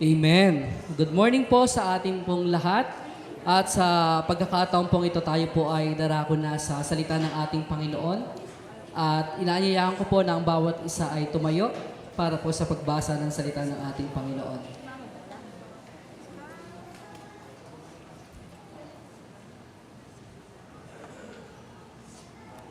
Amen. Good morning po sa ating pong lahat. At sa pagkakataon pong ito tayo po ay darako na sa salita ng ating Panginoon. At inaanyayahan ko po na ang bawat isa ay tumayo para po sa pagbasa ng salita ng ating Panginoon.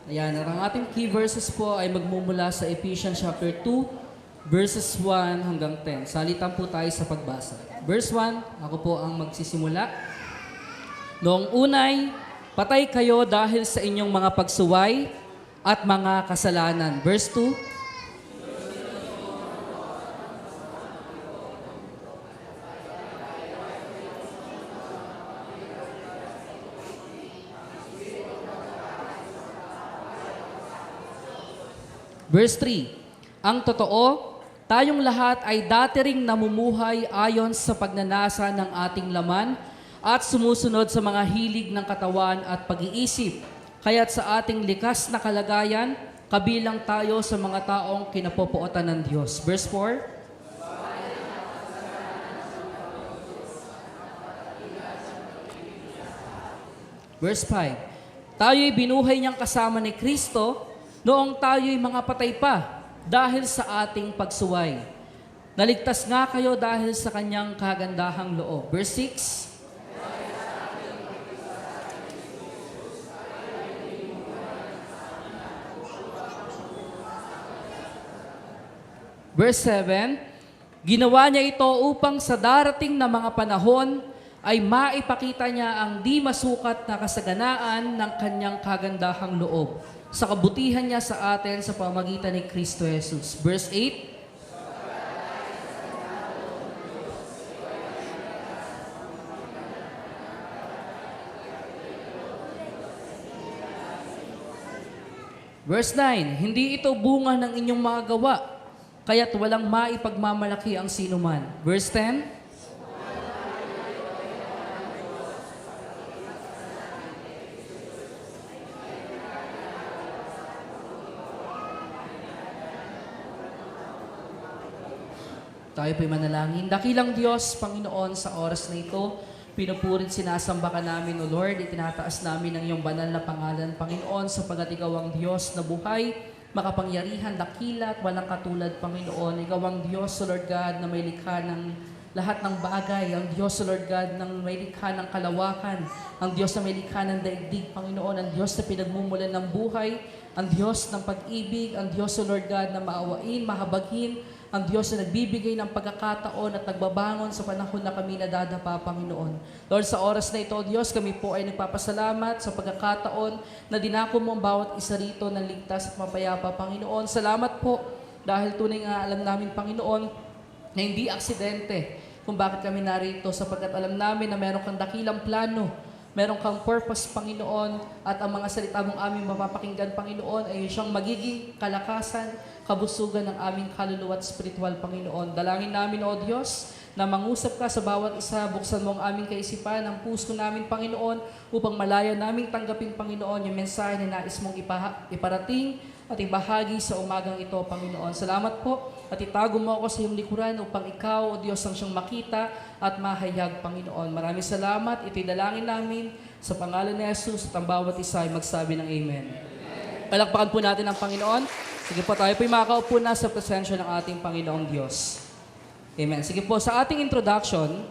Ayan, ang ating key verses po ay magmumula sa Ephesians chapter 2, verses 1 hanggang 10. Salitan po tayo sa pagbasa. Verse 1, ako po ang magsisimula. Noong unay, patay kayo dahil sa inyong mga pagsuway at mga kasalanan. Verse 2, Verse 3, ang totoo, tayong lahat ay dati ring namumuhay ayon sa pagnanasa ng ating laman at sumusunod sa mga hilig ng katawan at pag-iisip. Kaya't sa ating likas na kalagayan, kabilang tayo sa mga taong kinapopuotan ng Diyos. Verse 4, Verse 5, tayo'y binuhay niyang kasama ni Kristo noong tayo'y mga patay pa dahil sa ating pagsuway. Naligtas nga kayo dahil sa kanyang kagandahang loob. Verse 6, Verse 7, ginawa niya ito upang sa darating na mga panahon ay maipakita niya ang di masukat na kasaganaan ng kanyang kagandahang loob sa kabutihan niya sa atin sa pamagitan ni Kristo Jesus. Verse 8, Verse 9, hindi ito bunga ng inyong mga gawa, kaya't walang maipagmamalaki ang sinuman. Verse 10, tayo po'y manalangin. Dakilang Diyos, Panginoon, sa oras na ito, pinupurit sinasamba ka namin, O Lord, itinataas namin ang iyong banal na pangalan, Panginoon, sapagat ikaw ang Diyos na buhay, makapangyarihan, dakila at walang katulad, Panginoon. Ikaw ang Diyos, O Lord God, na may likha ng lahat ng bagay. Ang Diyos, O Lord God, na may likha ng kalawakan. Ang Diyos na may likha ng daigdig, Panginoon. Ang Diyos na pinagmumulan ng buhay. Ang Diyos ng pag-ibig. Ang Diyos, O Lord God, na maawain, mahabagin. Ang Diyos na nagbibigay ng pagkakataon at nagbabangon sa panahon na kami nadadapa, Panginoon. Lord, sa oras na ito, Diyos, kami po ay nagpapasalamat sa pagkakataon na dinako mo ang bawat isa rito ng ligtas at mapayapa, Panginoon. Salamat po dahil tunay nga alam namin, Panginoon, na hindi aksidente kung bakit kami narito, sapagkat alam namin na meron kang dakilang plano, meron kang purpose, Panginoon, at ang mga salita mong aming mapapakinggan, Panginoon, ay siyang magiging kalakasan, kabusugan ng aming kaluluwa at spiritual, Panginoon. Dalangin namin, O Diyos, na mangusap ka sa bawat isa, buksan mo ang aming kaisipan, ang puso namin, Panginoon, upang malaya naming tanggapin, Panginoon, yung mensahe na nais mong iparating at ibahagi sa umagang ito, Panginoon. Salamat po at itago mo ako sa iyong likuran upang ikaw, O Diyos, ang siyang makita at mahayag, Panginoon. Maraming salamat, itidalangin namin sa pangalan ni Jesus at ang bawat isa ay magsabi ng Amen. Palakpakan po natin ang Panginoon. Sige po, tayo po'y makaupo na sa presensya ng ating Panginoong Diyos. Amen. Sige po, sa ating introduction,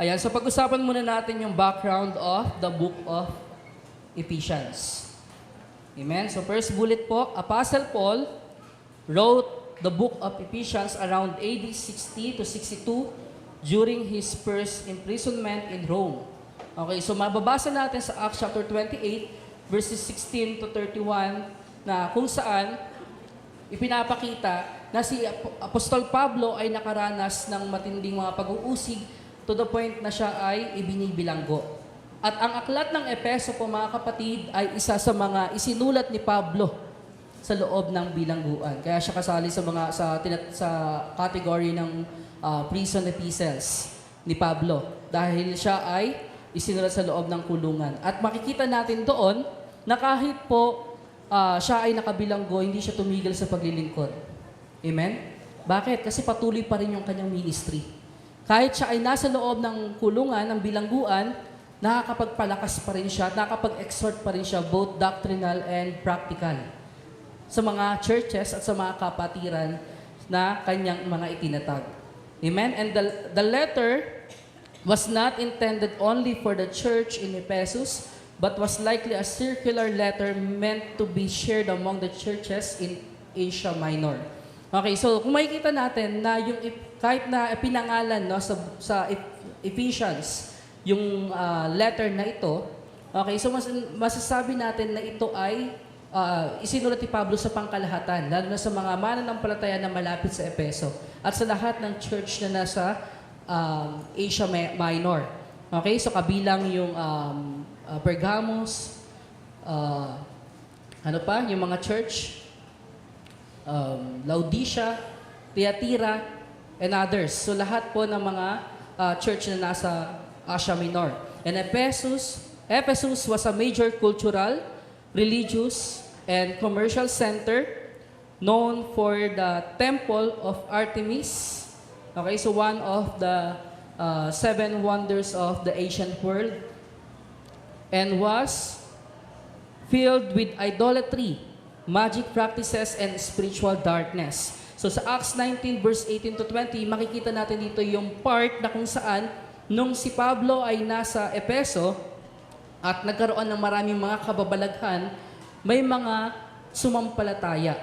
ayan, so pag-usapan muna natin yung background of the book of Ephesians. Amen. So first bullet po, Apostle Paul wrote the book of Ephesians around AD 60 to 62 during his first imprisonment in Rome. Okay, so mababasa natin sa Acts chapter 28, verses 16 to 31, na kung saan ipinapakita na si Apostol Pablo ay nakaranas ng matinding mga pag-uusig to the point na siya ay ibinibilanggo. At ang aklat ng Epeso po, mga kapatid, ay isa sa mga isinulat ni Pablo sa loob ng bilangguan. Kaya siya kasali sa mga sa category ng prison epistles ni Pablo dahil siya ay isinulat sa loob ng kulungan. At makikita natin doon na kahit po siya ay nakabilanggo, hindi siya tumigil sa paglilingkod. Amen? Bakit? Kasi patuloy pa rin yung kanyang ministry. Kahit siya ay nasa loob ng kulungan, ng bilangguan, nakakapagpalakas pa rin siya, nakakapag-exhort pa rin siya, both doctrinal and practical, sa mga churches at sa mga kapatiran na kanyang mga itinatag. Amen? And the letter was not intended only for the church in Ephesus, but was likely a circular letter meant to be shared among the churches in Asia Minor. Okay, so kung makikita natin na yung kahit na pinangalan no sa Ephesians yung letter na ito, okay, so masasabi natin na ito ay isinulat ni Pablo sa pangkalahatan, lalo na sa mga mananampalataya na malapit sa Epeso at sa lahat ng church na nasa Asia Minor. Okay, so kabilang yung Pergamos, yung mga church, Laodicea, Thyatira, and others. So lahat po ng mga church na nasa Asia Minor. And Ephesus was a major cultural, religious, and commercial center known for the Temple of Artemis. Okay, so one of the 7 wonders of the ancient world, and was filled with idolatry, magic practices, and spiritual darkness. So sa Acts 19 verse 18 to 20, makikita natin dito yung part na kung saan nung si Pablo ay nasa Epeso at nagkaroon ng maraming mga kababalaghan, may mga sumampalataya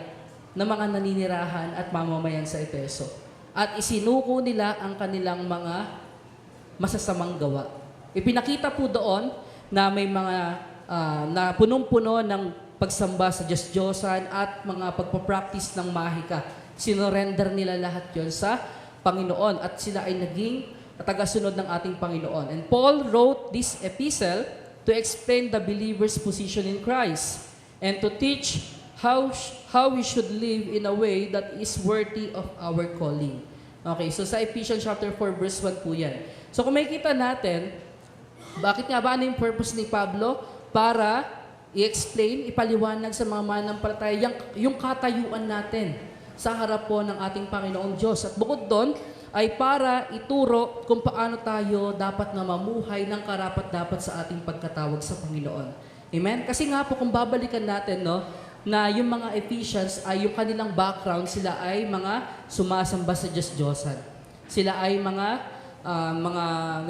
na mga naninirahan at mamamayan sa Epeso. At isinuko nila ang kanilang mga masasamang gawa. Ipinakita po doon na may mga na punong-puno ng pagsamba sa Diyos-Diyosan at mga pagpapractice ng mahika. Sinorender nila lahat yon sa Panginoon at sila ay naging tagasunod ng ating Panginoon. And Paul wrote this epistle to explain the believer's position in Christ and to teach how we should live in a way that is worthy of our calling. Okay, so sa Ephesians chapter 4 verse 1 po yan. So kung makikita natin, bakit nga ba ano yung purpose ni Pablo? Para i-explain, ipaliwanag sa mga mananampalataya yung katayuan natin sa harap po ng ating Panginoong Diyos. At bukod doon, ay para ituro kung paano tayo dapat na mamuhay ng karapat-dapat sa ating pagkatawag sa Panginoon. Amen? Kasi nga po, kung babalikan natin, no, na yung mga Ephesians ay yung kanilang background, sila ay mga sumasamba sa Diyos-Diyosan. Sila ay mga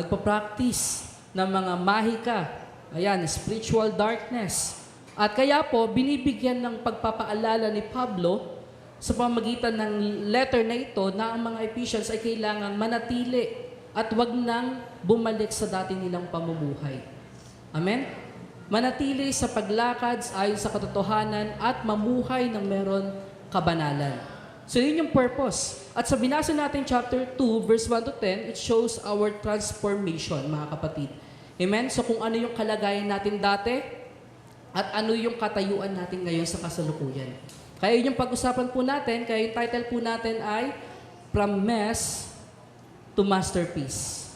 nagpa-practice ng mga mahika, ayan, spiritual darkness. At kaya po, binibigyan ng pagpapaalala ni Pablo sa pamamagitan ng letter na ito na ang mga Ephesians ay kailangan manatili at wag nang bumalik sa dati nilang pamumuhay. Amen? Manatili sa paglakad ayon sa katotohanan at mamuhay ng meron kabanalan. So yun yung purpose. At sa binasa natin chapter 2, verse 1 to 10, it shows our transformation, mga kapatid. Amen? So kung ano yung kalagayan natin dati at ano yung katayuan natin ngayon sa kasalukuyan. Kaya yun yung pag-usapan po natin, kaya yung title po natin ay From Mess to Masterpiece.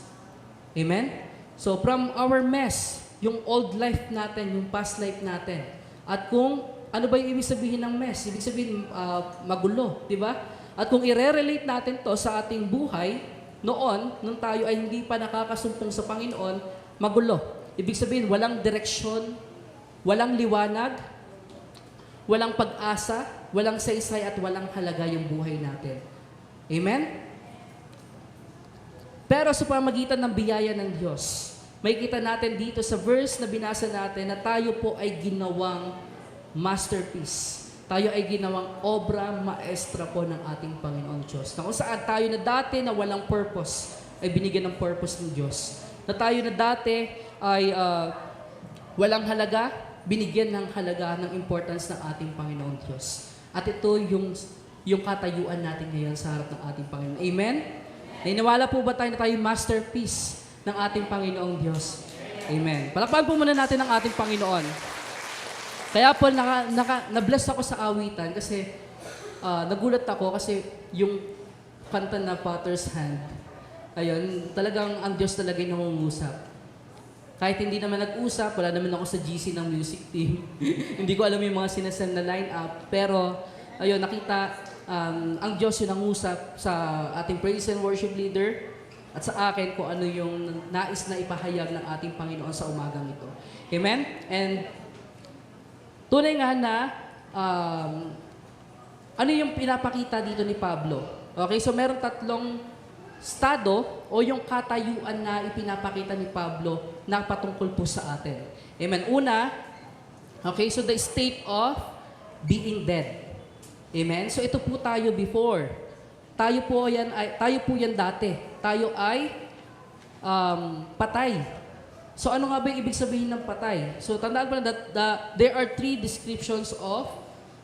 Amen? So from our mess, yung old life natin, yung past life natin. At kung ano ba yung ibig sabihin ng mess? Ibig sabihin magulo, di ba? At kung i-relate natin to sa ating buhay, noon, nung tayo ay hindi pa nakakasumpong sa Panginoon, magulo. Ibig sabihin, walang direksyon, walang liwanag, walang pag-asa, walang saysay at walang halaga yung buhay natin. Amen? Pero sa pamagitan ng biyaya ng Diyos, may kita natin dito sa verse na binasa natin na tayo po ay ginawang masterpiece. Tayo ay ginawang obra maestra po ng ating Panginoon Diyos. Na kung saan tayo na dati na walang purpose, ay binigyan ng purpose ng Diyos. Na tayo na dati ay walang halaga, binigyan ng halaga ng importance ng ating Panginoon Diyos. At ito yung katayuan natin ngayon sa harap ng ating Panginoon. Amen? Naniniwala po ba tayo na tayo masterpiece ng ating Panginoong Diyos? Amen. Palakpakan po muna natin ang ating Panginoon. Kaya po na-bless ako sa awitan kasi nagulat ako kasi yung kanta na Potter's Hand, ayun, talagang ang Diyos talaga yung nangungusap. Kahit hindi naman nag-usap, wala naman ako sa GC ng music team. Hindi ko alam yung mga sinasend na line-up. Pero, ayun, nakita ang Diyos yung nangusap sa ating praise and worship leader at sa akin kung ano yung nais na ipahayag ng ating Panginoon sa umagang ito. Amen? And tunay nga na ano yung pinapakita dito ni Pablo? Okay, so meron tatlong estado o yung katayuan na ipinapakita ni Pablo na patungkol po sa atin. Amen? Una, okay, so the state of being dead. Amen? So ito po tayo before. Tayo po yan dati. Tayo ay patay. So ano nga ba yung ibig sabihin ng patay? So tandaan po na that there are three descriptions of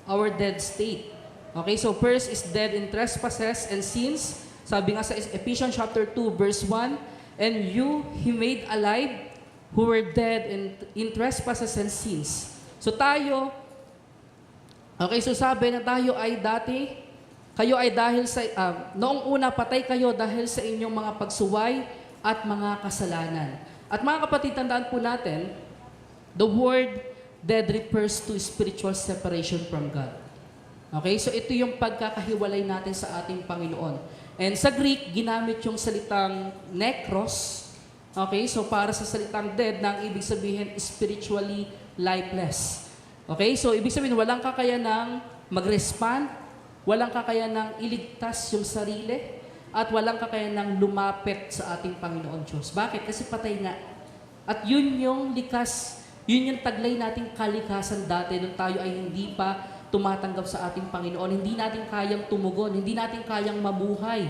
our dead state. Okay, so first is dead in trespasses and sins. Sabi nga sa Ephesians chapter 2 verse 1, and you he made alive who were dead in trespasses and sins. So tayo, okay, so sabi na tayo ay dati, kayo ay dahil sa, noong una patay kayo dahil sa inyong mga pagsuway at mga kasalanan. At mga kapatid, tandaan po natin, the word dead refers to spiritual separation from God. Okay, so ito yung pagkakahiwalay natin sa ating Panginoon. And sa Greek, ginamit yung salitang nekros. Okay, so para sa salitang dead, na ang ibig sabihin spiritually lifeless. Okay, so ibig sabihin walang kakayanang mag-respond, walang kakayanang iligtas yung sarili, at walang kakayanang lumapit sa ating Panginoon Diyos. Bakit? Kasi patay nga. At yun yung likas, yun yung taglay nating kalikasan dati nung tayo ay hindi pa tumatanggap sa ating Panginoon. Hindi natin kayang tumugon, hindi natin kayang mabuhay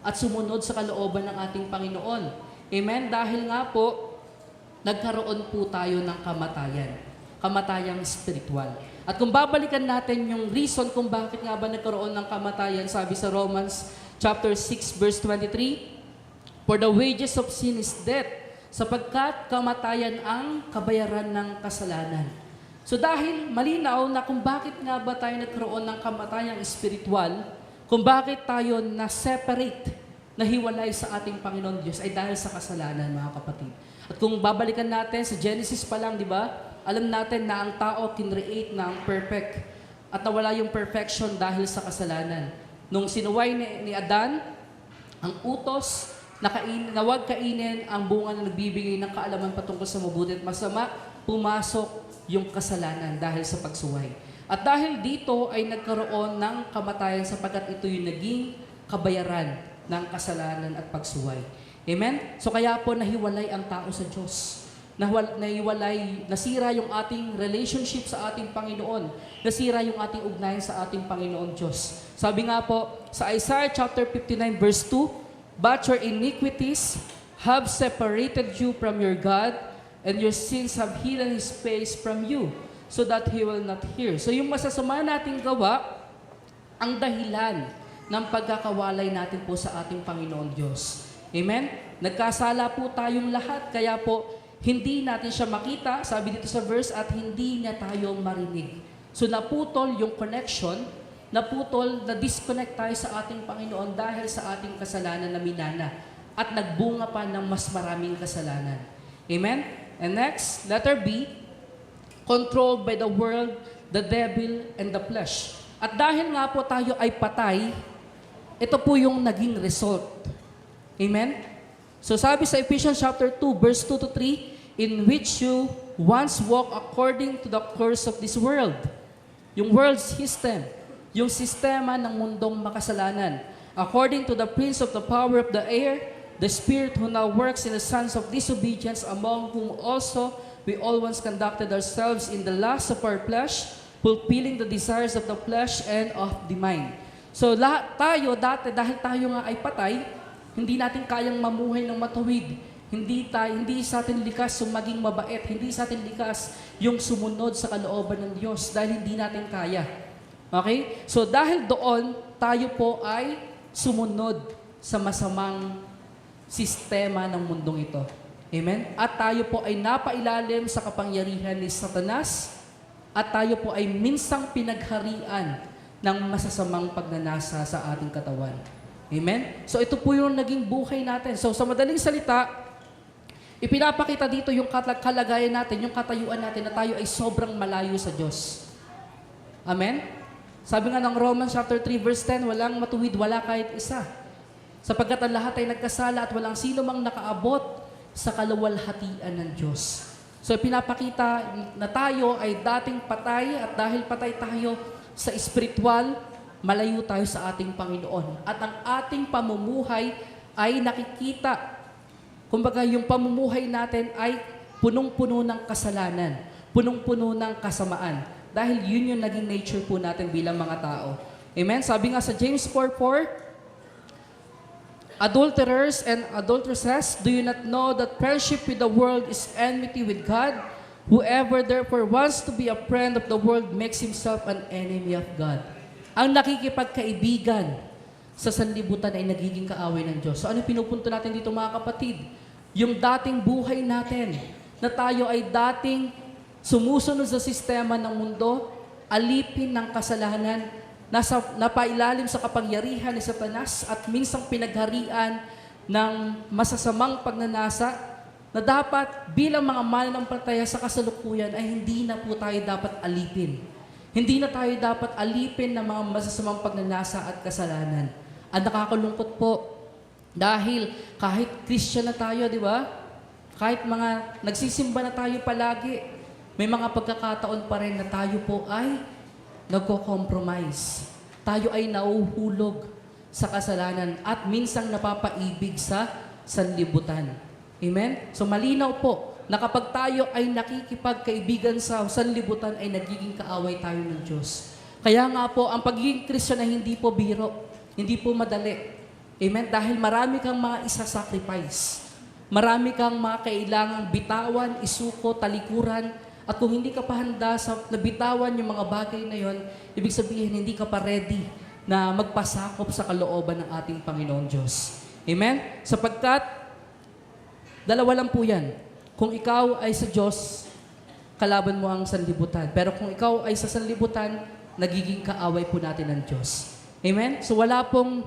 at sumunod sa kalooban ng ating Panginoon. Amen? Dahil nga po, nagkaroon po tayo ng kamatayan. Kamatayang spiritual. At kung babalikan natin yung reason kung bakit nga ba nagkaroon ng kamatayan, sabi sa Romans chapter 6 verse 23, for the wages of sin is death, sapagkat kamatayan ang kabayaran ng kasalanan. So dahil malinaw na kung bakit nga ba tayo nagkaroon ng kamatayang spiritual, kung bakit tayo na-separate, nahiwalay sa ating Panginoon Diyos, ay dahil sa kasalanan, mga kapatid. At kung babalikan natin sa Genesis pa lang, di ba? Alam natin na ang tao kinreate ng perfect at nawala yung perfection dahil sa kasalanan. Nung sinuway ni Adan, ang utos na wag kainin ang bunga na nagbibigay ng kaalaman patungkol sa mabuti at masama, pumasok yung kasalanan dahil sa pagsuway. At dahil dito ay nagkaroon ng kamatayan sapagkat ito yung naging kabayaran ng kasalanan at pagsuway. Amen? So kaya po nahiwalay ang tao sa Diyos. Nasira yung ating relationship sa ating Panginoon. Nasira yung ating ugnayan sa ating Panginoon Diyos. Sabi nga po sa Isaiah chapter 59 verse 2, but your iniquities have separated you from your God, and your sins have hidden His face from you, so that He will not hear. So yung masasama nating gawa, ang dahilan ng pagkakawalay natin po sa ating Panginoon Diyos. Amen? Nagkasala po tayong lahat, kaya po hindi natin siya makita, sabi dito sa verse, at hindi niya tayo marinig. So naputol yung connection, na-disconnect tayo sa ating Panginoon dahil sa ating kasalanan na minana, at nagbunga pa ng mas maraming kasalanan. Amen? And next, letter B, controlled by the world, the devil, and the flesh. At dahil nga po tayo ay patay, ito po yung naging result. Amen? So sabi sa Ephesians chapter 2, verse 2 to 3, in which you once walked according to the course of this world. Yung world system, yung sistema ng mundong makasalanan. According to the prince of the power of the air, the spirit who now works in the sons of disobedience, among whom also we all once conducted ourselves in the lust of our flesh, fulfilling the desires of the flesh and of the mind. So lahat tayo dati, dahil tayo nga ay patay, hindi natin kayang mamuhay ng matuwid. Hindi sa atin likas yung maging mabait. Hindi sa atin likas yung sumunod sa kalooban ng Diyos dahil hindi natin kaya. Okay? So dahil doon, tayo po ay sumunod sa masamang sistema ng mundong ito. Amen? At tayo po ay napailalim sa kapangyarihan ni Satanas at tayo po ay minsang pinagharian ng masasamang pagnanasa sa ating katawan. Amen? So ito po yung naging buhay natin. So sa madaling salita, ipinapakita dito yung kalagayan natin, yung katayuan natin na tayo ay sobrang malayo sa Diyos. Amen? Sabi nga ng Romans chapter 3 verse 10, walang matuwid, wala kahit isa. Sapagkat ang lahat ay nagkasala at walang sino mang nakaabot sa kaluwalhatian ng Diyos. So pinapakita na tayo ay dating patay at dahil patay tayo sa espiritual, malayo tayo sa ating Panginoon. At ang ating pamumuhay ay nakikita. Kumbaga yung pamumuhay natin ay punong-puno ng kasalanan, punong-puno ng kasamaan. Dahil yun yung naging nature po natin bilang mga tao. Amen? Sabi nga sa James 4:4, adulterers and adulteresses, do you not know that friendship with the world is enmity with God? Whoever therefore wants to be a friend of the world makes himself an enemy of God. Ang nakikipagkaibigan sa sanlibutan ay nagiging kaaway ng Diyos. So ano pinupunto natin dito mga kapatid? Yung dating buhay natin, na tayo ay dating sumusunod sa sistema ng mundo, alipin ng kasalanan, napailalim sa kapangyarihan ni Satanas at minsang pinagharian ng masasamang pagnanasa na dapat bilang mga mananampalataya sa kasalukuyan ay hindi na po tayo dapat alipin. Hindi na tayo dapat alipin ng mga masasamang pagnanasa at kasalanan. Ang nakakalungkot po, dahil kahit Christian na tayo, di ba? Kahit mga nagsisimba na tayo palagi, may mga pagkakataon pa rin na tayo po ay nagko-compromise. Tayo ay nauhulog sa kasalanan at minsang napapaibig sa sanlibutan. Amen? So malinaw po na kapag tayo ay nakikipagkaibigan sa sanlibutan ay nagiging kaaway tayo ng Diyos. Kaya nga po, ang pagiging Kristiyan ay hindi po biro, hindi po madali. Amen? Dahil marami kang mga isa-sacrifice. Marami kang mga kailangang bitawan, isuko, talikuran. At kung hindi ka pa handa sa nabitawan yung mga bagay na yon, ibig sabihin hindi ka pa ready na magpasakop sa kalooban ng ating Panginoon Diyos. Amen? Sapagkat, dalawa lang po yan. Kung ikaw ay sa Diyos, kalaban mo ang sanlibutan. Pero kung ikaw ay sa sanlibutan, nagiging kaaway po natin ng Diyos. Amen? So wala pong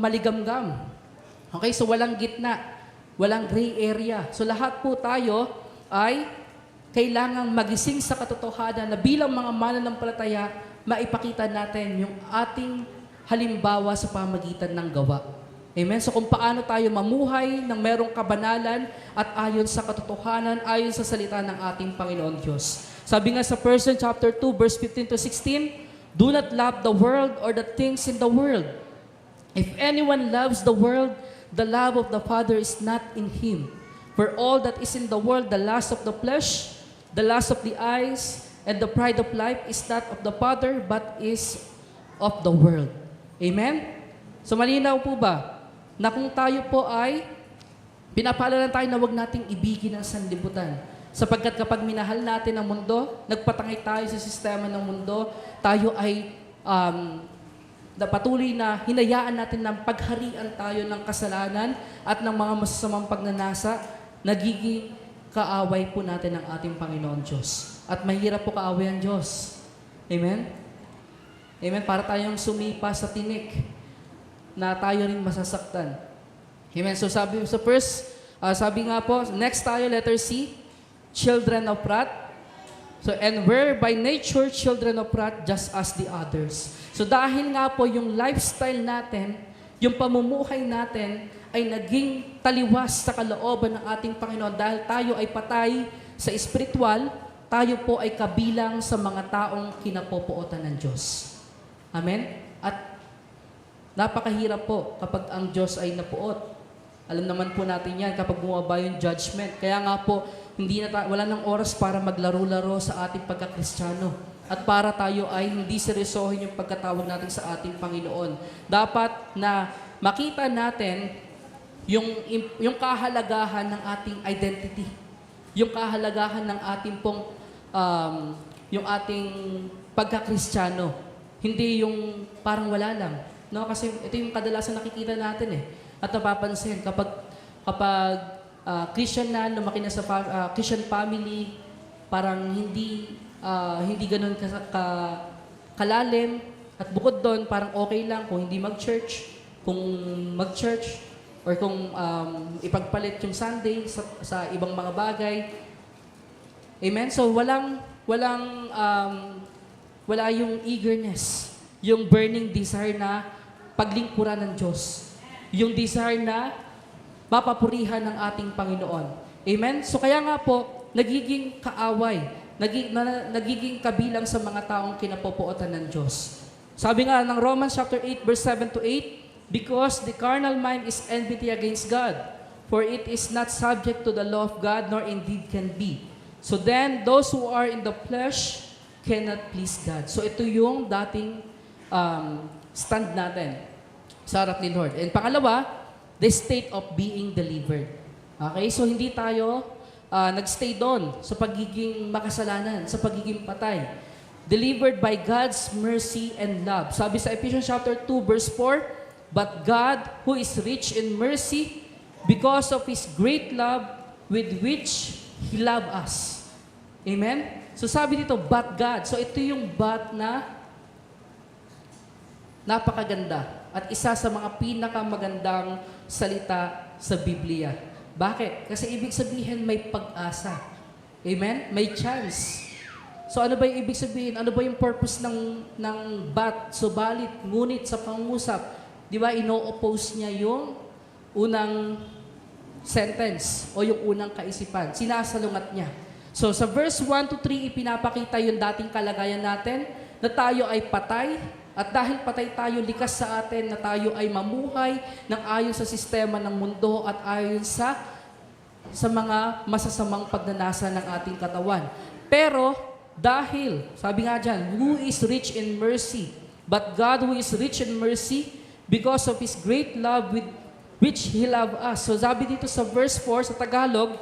maligamgam. Okay? So walang gitna. Walang gray area. So lahat po tayo ay kailangang magising sa katotohanan na bilang mga mananampalataya, maipakita natin yung ating halimbawa sa pamagitan ng gawa. Amen? So kung paano tayo mamuhay ng merong kabanalan at ayon sa katotohanan, ayon sa salita ng ating Panginoon Diyos. Sabi nga sa 1 chapter 2, verse 15 to 16, do not love the world or the things in the world. If anyone loves the world, the love of the Father is not in him. For all that is in the world, the lust of the flesh, the lust of the eyes, and the pride of life is not of the Father, but is of the world. Amen? So malinaw po ba na kung tayo po ay pinapaalala tayo na huwag nating ibigin ang sanlibutan. Sapagkat kapag minahal natin ang mundo, nagpatangay tayo sa sistema ng mundo, tayo ay patuloy na hinayaan natin ng pagharian tayo ng kasalanan at ng mga masasamang pagnanasa, nagiging kaaway po natin ang ating Panginoon Diyos. At mahirap po kaaway ang Diyos. Amen? Amen? Para tayong sumipa sa tinik na tayo rin masasaktan. Amen? So sabi sa sabi nga po, next tayo, letter C, children of wrath. So, and we're by nature children of wrath just as the others. So dahil nga po yung lifestyle natin, yung pamumuhay natin, ay naging taliwas sa kalooban ng ating Panginoon dahil tayo ay patay sa espiritual, tayo po ay kabilang sa mga taong kinapopuotan ng Diyos. Amen? At napakahirap po kapag ang Diyos ay napuot. Alam naman po natin yan kapag bumaba yung judgment. Kaya nga po, wala nang oras para maglaro-laro sa ating pagkakristyano. At para tayo ay hindi seryosohin yung pagkatawag natin sa ating Panginoon. Dapat na makita natin yung kahalagahan ng ating identity. Yung kahalagahan ng ating pong, yung ating pagkakristyano. Hindi yung parang wala lang. No? Kasi ito yung kadalasan nakikita natin eh. At napapansin, kapag Christian na, lumaki na sa Christian family, parang hindi ganun kalalim. At bukod doon, parang okay lang kung hindi mag-church, or kung ipagpalit yung Sunday sa ibang mga bagay. Amen? So walang wala yung eagerness, yung burning desire na paglingkuran ng Diyos. Yung desire na mapapurihan ng ating Panginoon. Amen? So kaya nga po, nagiging kaaway, nagiging kabilang sa mga taong kinapopuotan ng Diyos. Sabi nga ng Romans chapter 8 verse 7 to 8, because the carnal mind is enmity against God, for it is not subject to the law of God, nor indeed can be. So then, those who are in the flesh cannot please God. So ito yung dating stand natin sa harap ni Lord. And pangalawa, the state of being delivered. Okay? So hindi tayo nagstay doon sa pagiging makasalanan, sa pagiging patay. Delivered by God's mercy and love. Sabi sa Ephesians chapter 2 verse 4, but God, who is rich in mercy, because of His great love with which He loved us. Amen? So sabi dito, but God. So ito yung but na napakaganda at isa sa mga pinakamagandang salita sa Biblia. Bakit? Kasi ibig sabihin may pag-asa. Amen? May chance. So ano ba yung ibig sabihin? Ano ba yung purpose ng but? Subalit, ngunit sa pangusap, di ba, ino-oppose niya yung unang sentence o yung unang kaisipan. Sinasalungat niya. So sa verse 1 to 3, ipinapakita yung dating kalagayan natin na tayo ay patay. At dahil patay tayo, likas sa atin na tayo ay mamuhay ng ayon sa sistema ng mundo at ayon sa mga masasamang pagnanasa ng ating katawan. Pero dahil, sabi nga dyan, who is rich in mercy? But God who is rich in mercy, because of His great love with which He loved us. So sabi dito sa verse 4 sa Tagalog,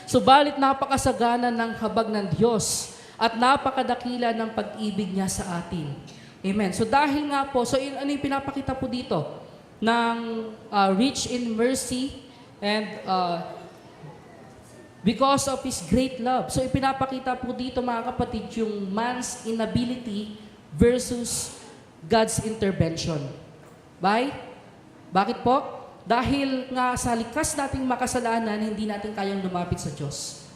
subalit napakasagana ng habag ng Diyos at napakadakila ng pag-ibig niya sa atin. Amen. So dahil nga po, so ano yung pinapakita po dito? Ng rich in mercy and because of His great love. So ipinapakita po dito mga kapatid yung man's inability versus God's intervention. Bakit po? Dahil nga sa likas nating makasalanan, hindi natin kayang lumapit sa Diyos.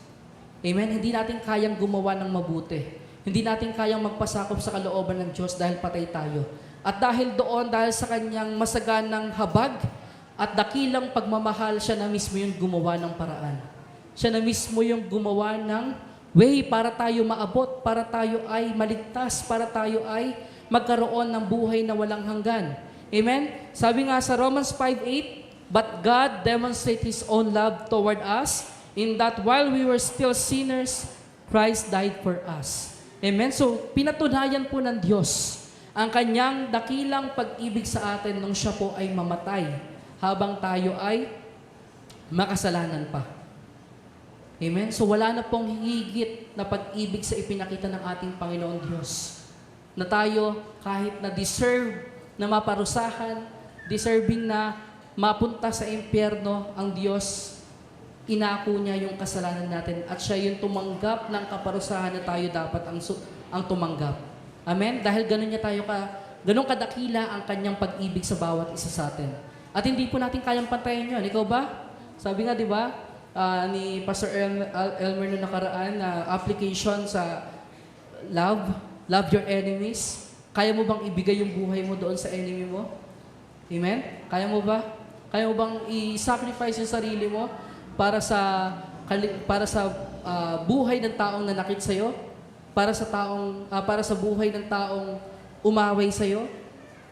Amen? Hindi natin kayang gumawa ng mabuti. Hindi natin kayang magpasakop sa kalooban ng Diyos dahil patay tayo. At dahil doon, dahil sa kanyang masaganang habag at dakilang pagmamahal, siya na mismo yung gumawa ng paraan. Siya na mismo yung gumawa ng way para tayo maabot, para tayo ay maligtas, para tayo ay magkaroon ng buhay na walang hanggan. Amen? Sabi nga sa Romans 5:8, but God demonstrates His own love toward us in that while we were still sinners, Christ died for us. Amen? So, pinatunayan po ng Diyos ang kanyang dakilang pag-ibig sa atin nung siya po ay mamatay habang tayo ay makasalanan pa. Amen? So, wala na pong higit na pag-ibig sa ipinakita ng ating Panginoon Diyos. Na tayo, kahit na deserve na maparusahan, deserving na mapunta sa impyerno, ang Diyos, inako niya yung kasalanan natin at siya yung tumanggap ng kaparusahan na tayo dapat ang tumanggap. Amen? Dahil ganun kadakila ang kanyang pag-ibig sa bawat isa sa atin. At hindi po natin kayang pantayin yun. Ikaw ba? Sabi nga, di ba, ni Pastor Elmer noong nakaraan na application sa love your enemies. Kaya mo bang ibigay yung buhay mo doon sa enemy mo? Amen? Kaya mo ba? Kaya mo bang i-sacrifice yung sarili mo para sa buhay ng taong nanakit sa iyo, para sa buhay ng taong umaway sa iyo,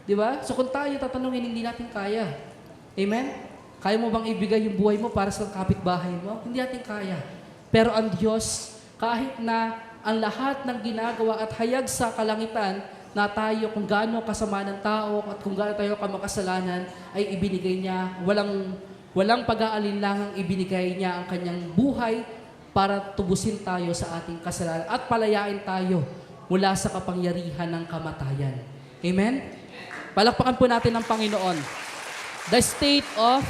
'di ba? So kung tayo tatanungin, hindi natin kaya. Amen? Kaya mo bang ibigay yung buhay mo para sa kapitbahay mo? Hindi natin kaya. Pero ang Diyos, kahit na ang lahat ng ginagawa at hayag sa kalangitan na tayo kung gaano kasama ng tao at kung gaano tayo kamakasalanan ay ibinigay niya, walang pag-aalinlangang ibinigay niya ang kanyang buhay para tubusin tayo sa ating kasalanan at palayain tayo mula sa kapangyarihan ng kamatayan. Amen? Palakpakan po natin ang Panginoon. The state of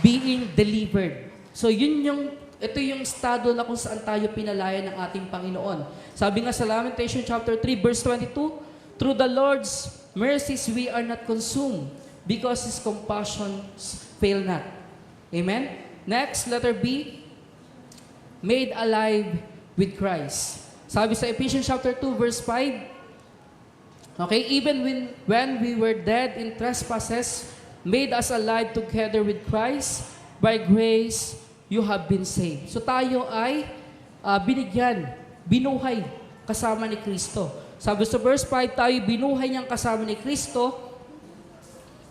being delivered. So ito yung estado na kung saan tayo pinalaya ng ating Panginoon. Sabi nga sa Lamentation chapter 3 verse 22, through the Lord's mercies we are not consumed because His compassions fail not. Amen? Next, letter B, made alive with Christ. Sabi sa Ephesians chapter 2 verse 5, okay, even when we were dead in trespasses, made us alive together with Christ, by grace you have been saved. So tayo ay binigyan, binuhay kasama ni Kristo. Sabi sa verse 5, tayo binuhay niyang kasama ni Kristo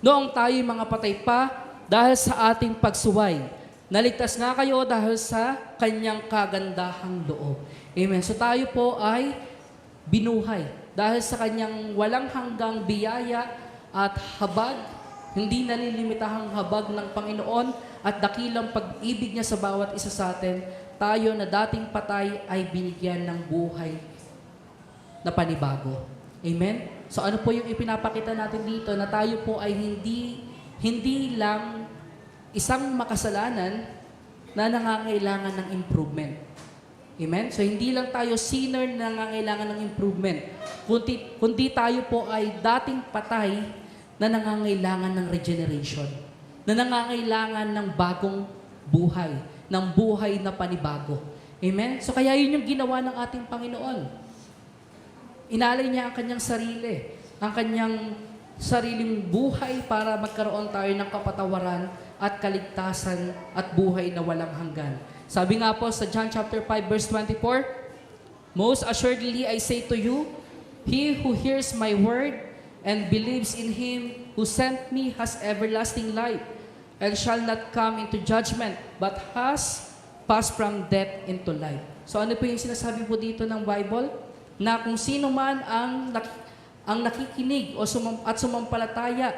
noong tayo mga patay pa dahil sa ating pagsuway. Naligtas nga kayo dahil sa kanyang kagandahang loob. Amen. So tayo po ay binuhay dahil sa kanyang walang hanggang biyaya at habag, hindi nalilimitahang habag ng Panginoon at dakilang pag-ibig niya sa bawat isa sa atin, tayo na dating patay ay binigyan ng buhay na panibago. Amen? So ano po yung ipinapakita natin dito na tayo po ay hindi lang isang makasalanan na nangangailangan ng improvement. Amen? So hindi lang tayo sinner na nangangailangan ng improvement, kundi tayo po ay dating patay na nangangailangan ng regeneration, na nangangailangan ng bagong buhay, ng buhay na panibago. Amen? So kaya yun yung ginawa ng ating Panginoon. Inalay niya ang kanyang sarili, ang kanyang sariling buhay para magkaroon tayo ng kapatawaran at kaligtasan at buhay na walang hanggan. Sabi nga po sa John chapter 5 verse 24, most assuredly I say to you, he who hears my word and believes in him who sent me has everlasting life and shall not come into judgment but has passed from death into life. So ano po yung sinasabi po dito ng Bible? Na kung sino man ang nakikinig at sumampalataya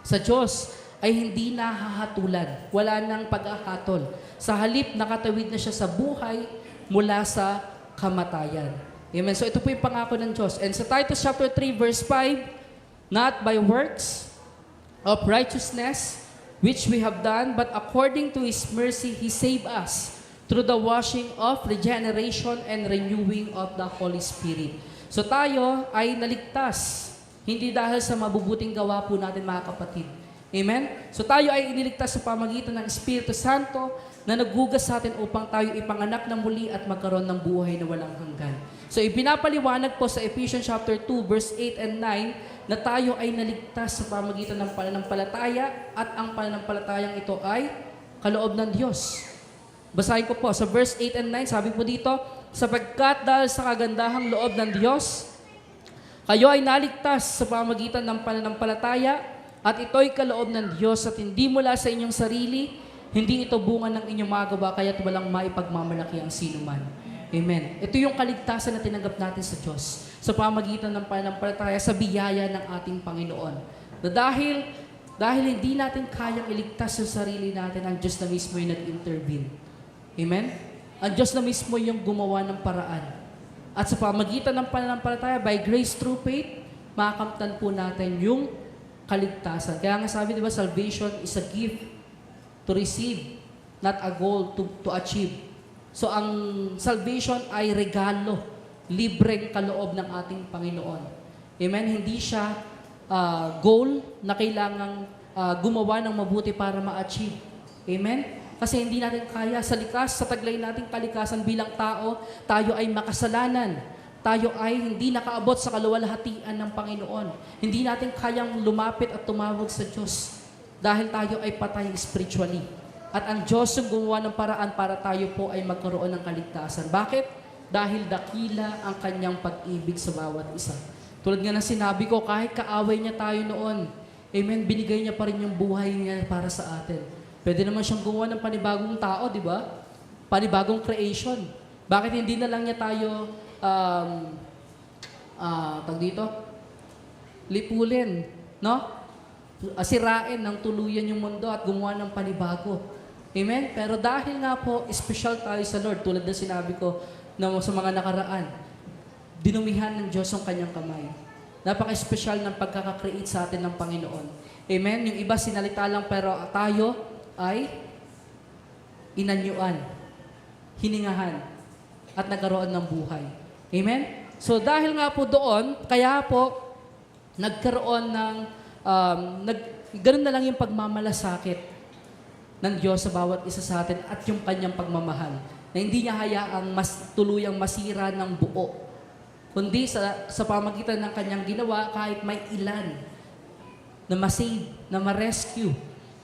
sa Diyos ay hindi nahahatulan. Wala nang pag-ahatol. Sa halip, nakatawid na siya sa buhay mula sa kamatayan. Amen. So ito po yung pangako ng Diyos. And sa Titus chapter 3 verse 5, not by works of righteousness which we have done, but according to His mercy, He saved us through the washing of regeneration and renewing of the Holy Spirit. So tayo ay naligtas, hindi dahil sa mabubuting gawa po natin mga kapatid. Amen? So tayo ay iniligtas sa pamagitan ng Espiritu Santo na naghugas sa atin upang tayo ipanganak ng muli at magkaroon ng buhay na walang hanggan. So ipinapaliwanag po sa Ephesians chapter 2 verse 8 and 9 na tayo ay naligtas sa pamagitan ng pananampalataya at ang pananampalatayang ito ay kaloob ng Diyos. Basahin ko po sa verse 8 and 9, sabi po dito, sapagkat dahil sa kagandahang loob ng Diyos, kayo ay naligtas sa pamagitan ng pananampalataya at ito'y kaloob ng Diyos at hindi mula sa inyong sarili, hindi ito bunga ng inyong magawa kaya't walang maipagmamalaki ang sinuman. Amen. Ito yung kaligtasan na tinanggap natin sa Diyos sa pamagitan ng pananampalataya sa biyaya ng ating Panginoon. Na dahil hindi natin kayang iligtas sa sarili natin, ang Diyos na mismo yung nag-intervene. Amen? Ang Diyos na mismo yung gumawa ng paraan. At sa pamagitan ng pananampalataya, by grace through faith, makakamtan po natin yung kaligtasan. Kaya nga sabi, di ba, salvation is a gift to receive, not a goal to achieve. So ang salvation ay regalo, libreng kaloob ng ating Panginoon. Amen? Hindi siya goal na kailangang gumawa ng mabuti para ma-achieve. Amen? Kasi hindi natin kaya sa taglay nating kalikasan bilang tao, tayo ay makasalanan. Tayo ay hindi nakaabot sa kaluwalhatian ng Panginoon. Hindi natin kayang lumapit at tumawag sa Diyos dahil tayo ay patay spiritually. At ang Diyos yung gumawa ng paraan para tayo po ay magkaroon ng kaligtasan. Bakit? Dahil dakila ang kanyang pag-ibig sa bawat isa. Tulad nga ng sinabi ko, kahit kaaway niya tayo noon, amen, binigay niya pa rin yung buhay niya para sa atin. Pwede naman siyang gumawa ng panibagong tao, di ba? Panibagong creation. Bakit hindi na lang niya tayo, lipulin, no? Sirain ng tuluyan yung mundo at gumawa ng panibago. Amen? Pero dahil nga po, special tayo sa Lord, tulad na sinabi ko na sa mga nakaraan, dinumihan ng Diyos ang kanyang kamay. Napaka-special ng pagkakakreate sa atin ng Panginoon. Amen? Yung iba sinalita lang pero tayo ay inanyuan, hiningahan, at nagkaroon ng buhay. Amen? So dahil nga po doon, kaya po nagkaroon ng, ganun na lang yung pagmamalasakit ng Diyos sa bawat isa sa atin at yung kanyang pagmamahal. na hindi niya hayaang tuluyang masira ng buo, kundi sa pamagitan ng kanyang ginawa, kahit may ilan na masave, na ma-rescue,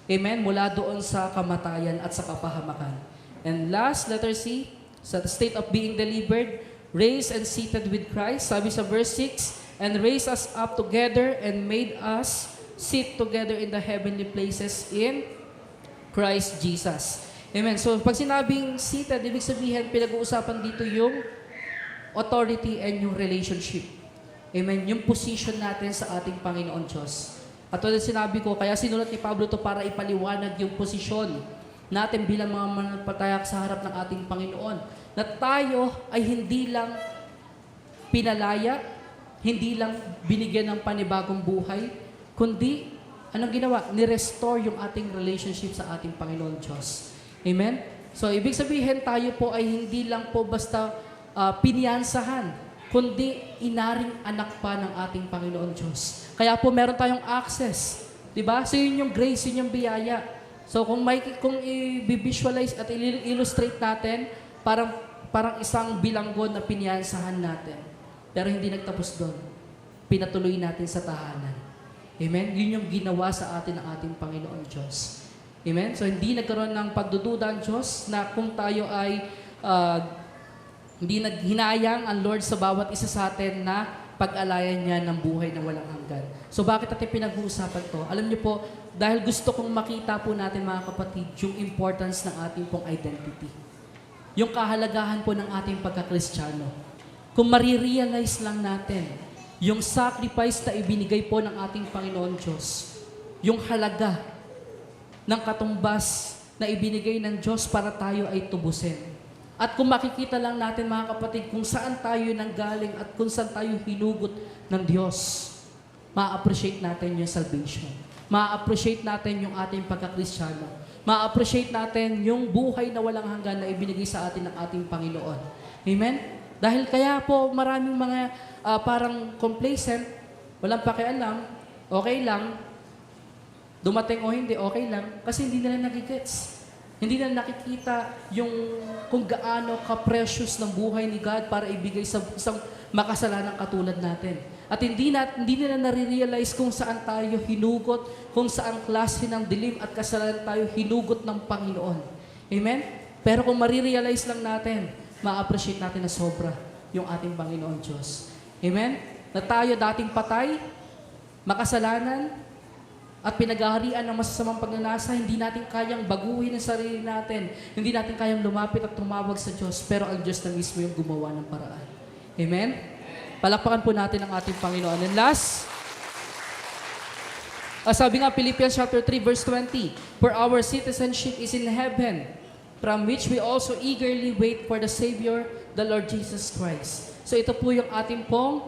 amen, mula doon sa kamatayan at sa kapahamakan. And last, letter C, sa state of being delivered, raised and seated with Christ. Sabi sa verse 6, and raised us up together and made us sit together in the heavenly places in Christ Jesus. Amen. So, pag sinabing seated, ibig sabihin, pinag-uusapan dito yung authority and yung relationship. Amen. Yung position natin sa ating Panginoon Diyos. At tulad sinabi ko, kaya sinulat ni Pablo to para ipaliwanag yung posisyon natin bilang mga mananampalataya sa harap ng ating Panginoon. Na tayo ay hindi lang pinalaya, hindi lang binigyan ng panibagong buhay, kundi, anong ginawa? Ni-restore yung ating relationship sa ating Panginoon Diyos. Amen? So, ibig sabihin, tayo po ay hindi lang po basta pinyansahan, kundi inaring anak pa ng ating Panginoon Diyos. Kaya po meron tayong access. Diba? So, yun yung grace, yun yung biyaya. So, kung i-visualize at illustrate natin, parang isang bilanggo na pinyansahan natin. Pero hindi nagtapos doon. Pinatuloy natin sa tahanan. Amen? Yun yung ginawa sa atin ng ating Panginoon Diyos. Amen? So, hindi nagkaroon ng pagdududa ang Diyos na kung tayo ay hindi hinayang ang Lord sa bawat isa sa atin na pag-alayan niya ng buhay na walang hanggan. So, bakit natin pinag-uusapan to? Alam niyo po, dahil gusto kong makita po natin, mga kapatid, yung importance ng ating pong identity. Yung kahalagahan po ng ating pagkakristyano. Kung marirealize lang natin yung sacrifice na ibinigay po ng ating Panginoon Diyos, yung halaga ng katumbas na ibinigay ng Diyos para tayo ay tubusin. At kung makikita lang natin, mga kapatid, kung saan tayo nanggaling at kung saan tayo hinugot ng Diyos, ma-appreciate natin yung salvation. Ma-appreciate natin yung ating pagkakristyano. Ma-appreciate natin yung buhay na walang hanggan na ibinigay sa atin ng ating Panginoon. Amen? Dahil kaya po maraming mga parang complacent, walang pakialam, okay lang, dumating o hindi, okay lang, kasi hindi nila nagigets. Hindi nila nakikita yung kung gaano ka-precious ng buhay ni God para ibigay sa isang makasalanang katulad natin. At hindi nila nare-realize kung saan tayo hinugot, kung saan klase ng dilim at kasalanan tayo hinugot ng Panginoon. Amen? Pero kung marirealize lang natin, ma-appreciate natin na sobra yung ating Panginoon Diyos. Amen? Na tayo dating patay, makasalanan, at pinaghaharian ng masasamang pagnanasa, hindi natin kayang baguhin ang sarili natin. Hindi natin kayang lumapit at tumawag sa Diyos, pero ang Diyos na mismo yung gumawa ng paraan. Amen? Palakpakan po natin ang ating Panginoon. And last, sabi nga Philippians chapter 3 verse 20, for our citizenship is in heaven, from which we also eagerly wait for the Savior, the Lord Jesus Christ. So ito po yung ating pong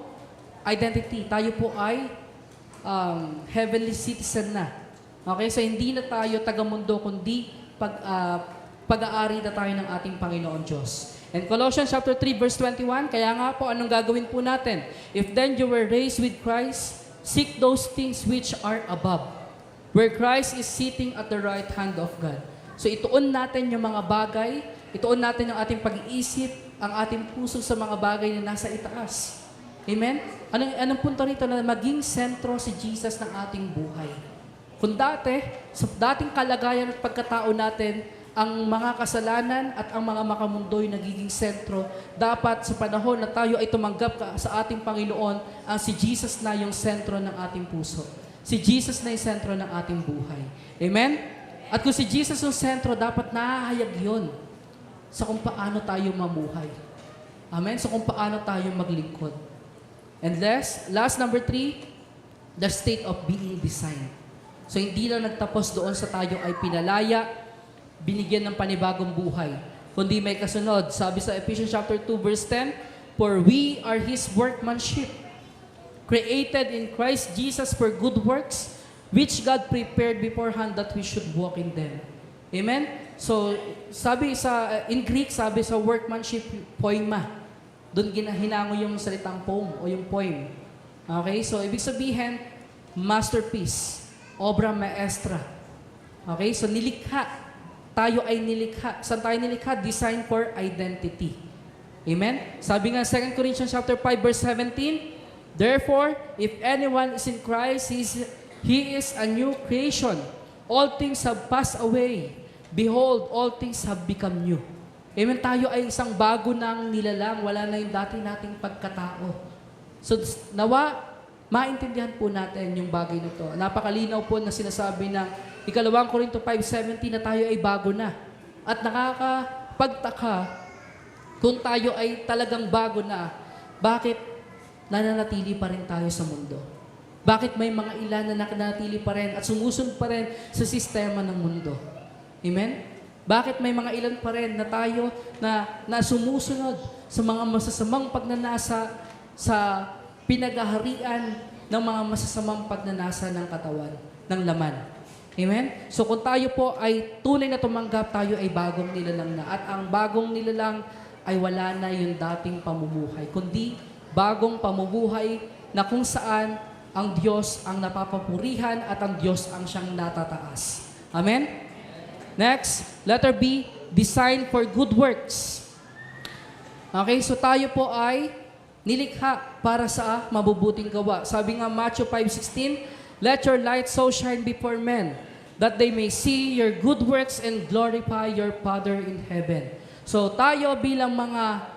identity. Tayo po ay heavenly citizen na. Okay? So hindi na tayo taga-mundo, kundi pag-aari na tayo ng ating Panginoon Diyos. And Colossians chapter 3 verse 21, kaya nga po, anong gagawin po natin? If then you were raised with Christ, seek those things which are above, where Christ is sitting at the right hand of God. So ituon natin yung mga bagay, ituon natin yung ating pag-iisip, ang ating puso sa mga bagay na nasa itaas. Amen? Anong punto rito? Na maging sentro si Jesus ng ating buhay. Kung dati, sa dating kalagayan at pagkatao natin, ang mga kasalanan at ang mga makamundo'y nagiging sentro, dapat sa panahon na tayo ay tumanggap sa ating Panginoon, ang si Jesus na yung sentro ng ating puso. Si Jesus na yung sentro ng ating buhay. Amen? At kung si Jesus yung sentro, dapat nahahayag yun sa kung paano tayo mamuhay. Amen? Sa kung paano tayo maglingkod. And last number 3, the state of being designed. So hindi lang nagtapos doon sa tayo ay pinalaya, binigyan ng panibagong buhay, kundi may kasunod. Sabi sa Ephesians chapter 2 verse 10, for we are His workmanship, created in Christ Jesus for good works, which God prepared beforehand that we should walk in them. Amen? So, sabi in Greek, sabi sa workmanship, poema. Doon hinango yung salitang poem o yung poem. Okay? So, ibig sabihin, masterpiece, obra maestra. Okay? So, nilikha tayo ay nilikha. Saan tayo nilikha? Designed for identity. Amen? Sabi nga 2 Corinthians chapter 5 verse 17, therefore, if anyone is in Christ, he is a new creation. All things have passed away. Behold, all things have become new. Amen? Tayo ay isang bago ng nilalang. Wala na yung dati nating pagkatao. So, nawa, maintindihan po natin yung bagay na ito. Napakalinaw po na sinasabi ng 2 Corinto 5:17 na tayo ay bago na. At nakakapagtaka kung tayo ay talagang bago na, bakit nananatili pa rin tayo sa mundo? Bakit may mga ilan na nananatili pa rin at sumusunod pa rin sa sistema ng mundo? Amen? Bakit may mga ilan pa rin na tayo na sumusunod sa mga masasamang pagnanasa sa pinagaharian ng mga masasamang pagnanasa ng katawan, ng laman? Amen? So kung tayo po ay tunay na tumanggap, tayo ay bagong nilalang na. At ang bagong nilalang ay wala na yung dating pamumuhay, kundi bagong pamumuhay na kung saan ang Diyos ang napapapurihan at ang Diyos ang siyang natataas. Amen? Next, letter B, designed for good works. Okay, so tayo po ay nilikha para sa mabubuting gawa. Sabi nga Matthew 5:16, let your light so shine before men, that they may see your good works and glorify your Father in heaven. So tayo bilang mga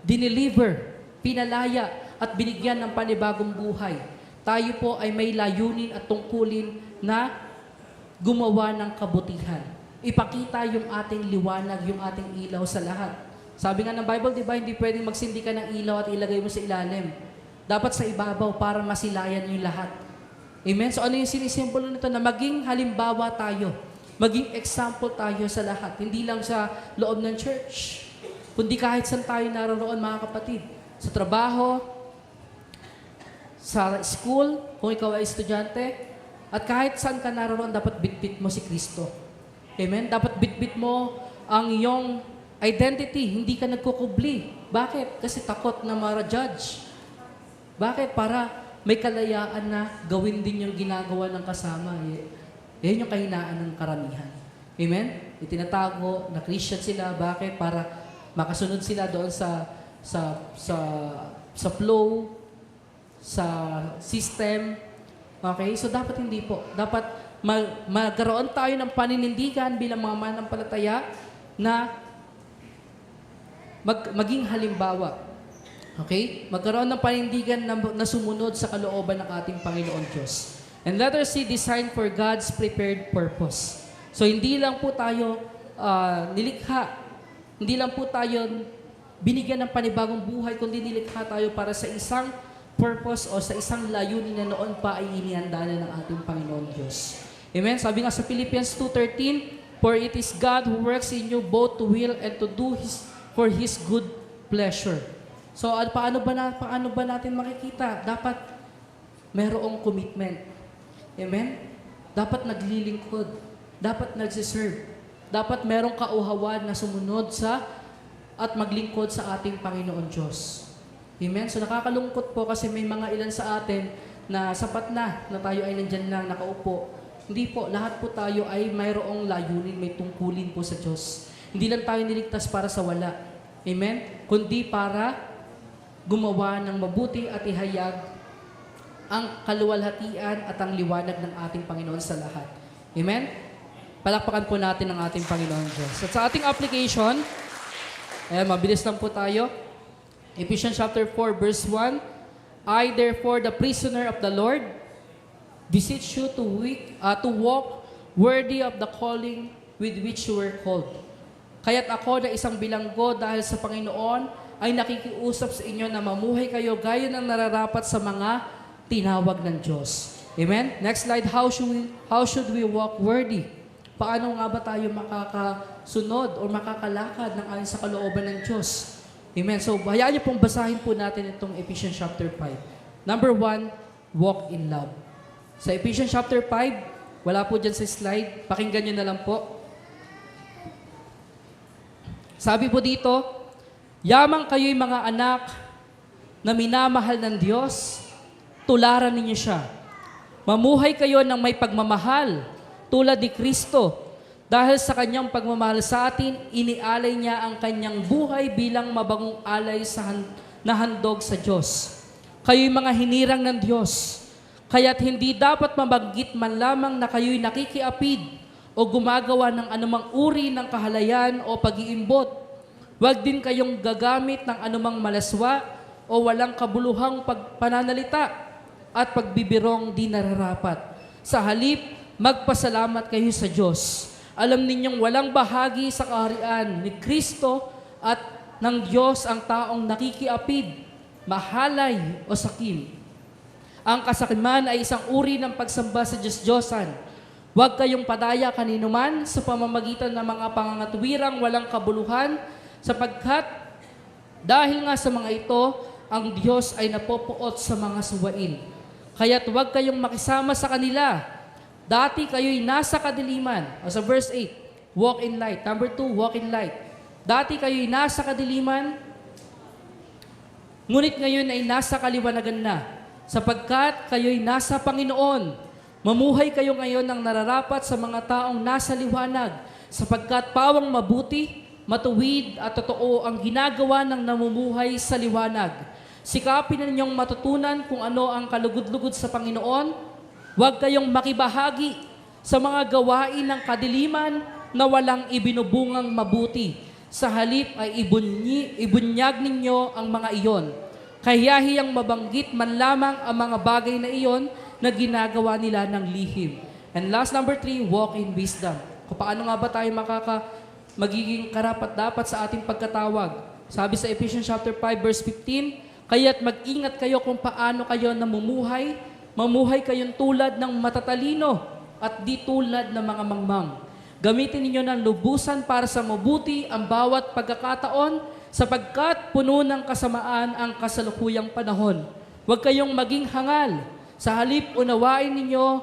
dineliver, pinalaya at binigyan ng panibagong buhay, tayo po ay may layunin at tungkulin na gumawa ng kabutihan. Ipakita yung ating liwanag, yung ating ilaw sa lahat. Sabi nga ng Bible, di ba, hindi pwedeng magsindi ka ng ilaw at ilagay mo sa ilalim. Dapat sa ibabaw para masilayan yung lahat. Amen? So ano yung sinisimbolo nito? Na maging halimbawa tayo. Maging example tayo sa lahat. Hindi lang sa loob ng church. Kundi kahit saan tayo naroon, mga kapatid. Sa trabaho, sa school, kung ikaw ay estudyante, at kahit saan ka naroon, dapat bitbit mo si Kristo. Amen? Dapat bitbit mo ang iyong identity. Hindi ka nagkukubli. Bakit? Kasi takot na mara-judge. Bakit? Para may kalayaan na gawin din yung ginagawa ng kasama. Yan yung kahinaan ng karamihan. Amen? Itinatago na Christian sila. Bakit? Para makasunod sila doon sa flow, sa system. Okay? So dapat hindi po. Dapat magkaroon tayo ng paninindigan bilang mga manampalataya na maging halimbawa. Okay? Magkaroon ng paninindigan na sumunod sa kalooban ng ating Panginoon Diyos. And letter C, designed for God's prepared purpose. So hindi lang po tayo nilikha, hindi lang po tayo binigyan ng panibagong buhay, kundi nilikha tayo para sa isang purpose o sa isang layunin na noon pa ay inihanda na ng ating Panginoon Diyos. Amen? Sabi nga sa Philippians 2:13, for it is God who works in you both to will and to do for His good pleasure. So paano ba natin makikita? Dapat mayroong commitment. Amen? Dapat naglilingkod. Dapat nagsiserve. Dapat mayroong kauhawan na sumunod at maglingkod sa ating Panginoon Diyos. Amen? So nakakalungkot po kasi may mga ilan sa atin na sapat na tayo ay nandyan lang nakaupo. Hindi po, lahat po tayo ay mayroong layunin, may tungkulin po sa Diyos. Hindi lang tayo niligtas para sa wala. Amen? Kundi para gumawa ng mabuti at ihayag ang kaluwalhatian at ang liwanag ng ating Panginoon sa lahat. Amen? Palakpakan po natin ang ating Panginoon Diyos. At sa ating application, mabilis lang po tayo. Ephesians chapter 4 verse 1, I therefore, the prisoner of the Lord, beseech you to walk worthy of the calling with which you were called. Kaya't ako na isang bilanggo dahil sa Panginoon ay nakikiusap sa inyo na mamuhay kayo gaya ng nararapat sa mga tinawag ng Diyos. Amen? Next slide, how should we walk worthy? Paano nga ba tayo makakasunod o makakalakad ng ayon sa kalooban ng Diyos? Amen? So, hayaan niyo pong basahin po natin itong Ephesians chapter 5. Number 1, walk in love. Sa Ephesians chapter 5, wala po dyan sa slide, pakinggan nyo na lang po. Sabi po dito, yamang kayo'y mga anak na minamahal ng Diyos, tularan ninyo siya. Mamuhay kayo ng may pagmamahal, tulad ni Kristo, Dahil sa kanyang pagmamahal sa atin, inialay niya ang kanyang buhay bilang mabangong alay na handog sa Diyos. Kayo'y mga hinirang ng Diyos, kaya't hindi dapat mabanggit man lamang na kayo'y nakikiapid o gumagawa ng anumang uri ng kahalayan o pag-iimbot. Huwag din kayong gagamit ng anumang malaswa o walang kabuluhang pananalita at pagbibirong di nararapat. Sa halip, magpasalamat kayo sa Diyos. Alam ninyong walang bahagi sa kaharian ni Kristo at ng Diyos ang taong nakikiapid, mahalay o sakim. Ang kasakiman ay isang uri ng pagsamba sa Diyos-Diyosan. Huwag kayong padaya kaninuman sa pamamagitan ng mga pangangatwirang walang kabuluhan, sapagkat dahil nga sa mga ito, ang Diyos ay napopuot sa mga suwain. Kaya't huwag kayong makisama sa kanila. Dati kayo'y nasa kadiliman. O sa verse 8, walk in light. Number 2, walk in light. Dati kayo'y nasa kadiliman, ngunit ngayon ay nasa kaliwanagan na, sapagkat kayo'y nasa Panginoon. Mamuhay kayo ngayon ng nararapat sa mga taong nasa liwanag, sapagkat pawang mabuti, matuwid at totoo ang ginagawa ng namumuhay sa liwanag. Sikapin ninyong matutunan kung ano ang kalugod-lugod sa Panginoon. Huwag kayong makibahagi sa mga gawain ng kadiliman na walang ibinubungang mabuti. Sa halip ay ibunyag ninyo ang mga iyon. Kahiyahiyang mabanggit man lamang ang mga bagay na iyon na ginagawa nila ng lihim. And last, number 3, walk in wisdom. Kung paano nga ba tayo magiging karapat-dapat sa ating pagkatawag. Sabi sa Ephesians chapter 5 verse 15, kaya't mag-ingat kayo kung paano kayo namumuhay, mamuhay kayong tulad ng matatalino at di tulad ng mga mangmang. Gamitin ninyo ng lubusan para sa mabuti ang bawat pagkakataon, sapagkat puno ng kasamaan ang kasalukuyang panahon. Huwag kayong maging hangal. Sa halip, unawain ninyo